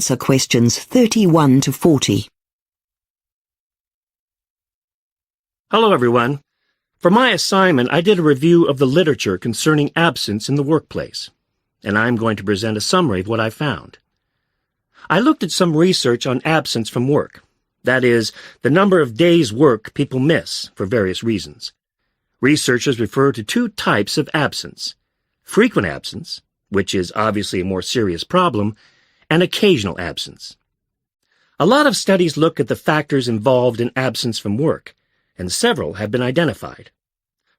Answer questions 31 to 40. Hello, everyone. For my assignment, I did a review of the literature concerning absence in the workplace, and I'm going to present a summary of what I found. I looked at some research on absence from work, that is, the number of days' work people miss for various reasons. Researchers refer to two types of absence: frequent absence, which is obviously a more serious problem, and occasional absence. A lot of studies look at the factors involved in absence from work, and several have been identified.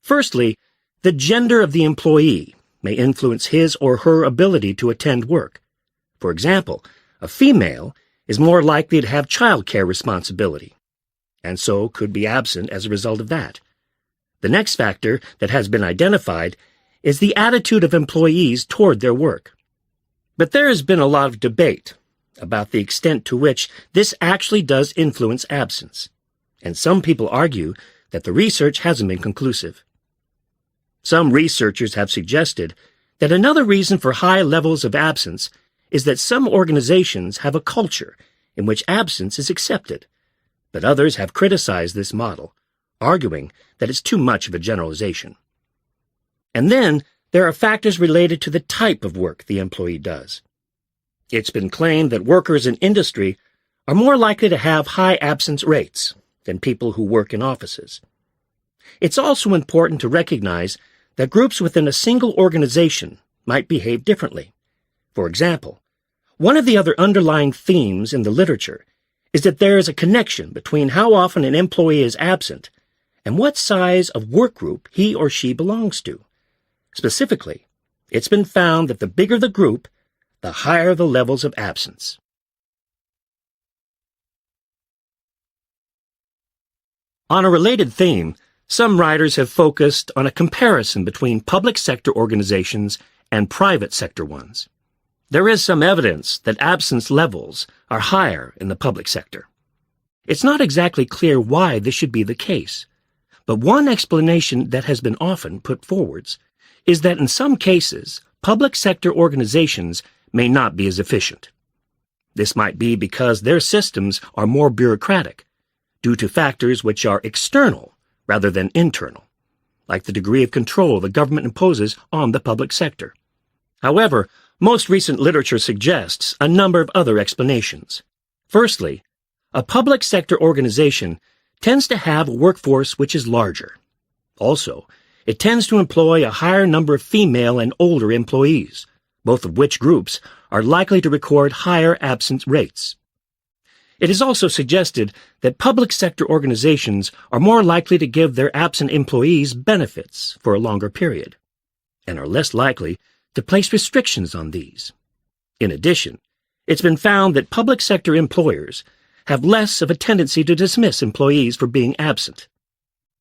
Firstly, the gender of the employee may influence his or her ability to attend work. For example, a female is more likely to have child care responsibility, and so could be absent as a result of that. The next factor that has been identified is the attitude of employees toward their work. But there has been a lot of debate about the extent to which this actually does influence absence, and some people argue that the research hasn't been conclusive. Some researchers have suggested that another reason for high levels of absence is that some organizations have a culture in which absence is accepted, but others have criticized this model, arguing that it's too much of a generalization. And then there are factors related to the type of work the employee does. It's been claimed that workers in industry are more likely to have high absence rates than people who work in offices. It's also important to recognize that groups within a single organization might behave differently. For example, one of the other underlying themes in the literature is that there is a connection between how often an employee is absent and what size of work group he or she belongs to. Specifically, it's been found that the bigger the group, the higher the levels of absence. On a related theme, some writers have focused on a comparison between public sector organizations and private sector ones. There is some evidence that absence levels are higher in the public sector. It's not exactly clear why this should be the case, but one explanation that has been often put forwards is that in some cases, public sector organizations may not be as efficient. This might be because their systems are more bureaucratic, due to factors which are external rather than internal, like the degree of control the government imposes on the public sector. However, most recent literature suggests a number of other explanations. Firstly, a public sector organization tends to have a workforce which is larger. Also, it tends to employ a higher number of female and older employees, both of which groups are likely to record higher absence rates. It is also suggested that public sector organizations are more likely to give their absent employees benefits for a longer period, and are less likely to place restrictions on these. In addition, it's been found that public sector employers have less of a tendency to dismiss employees for being absent.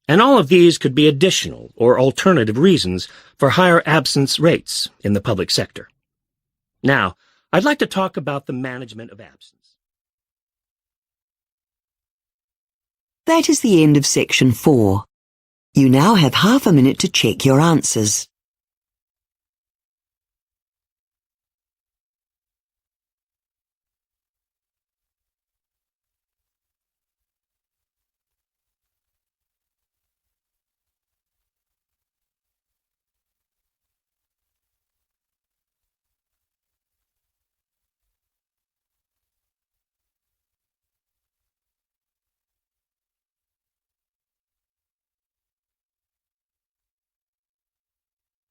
And all of these could be additional or alternative reasons for higher absence rates in the public sector. Now, I'd like to talk about the management of absence. That is the end of section 4. You now have half a minute to check your answers.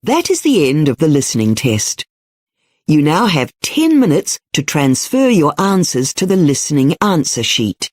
That is the end of the listening test. You now have 10 minutes to transfer your answers to the listening answer sheet.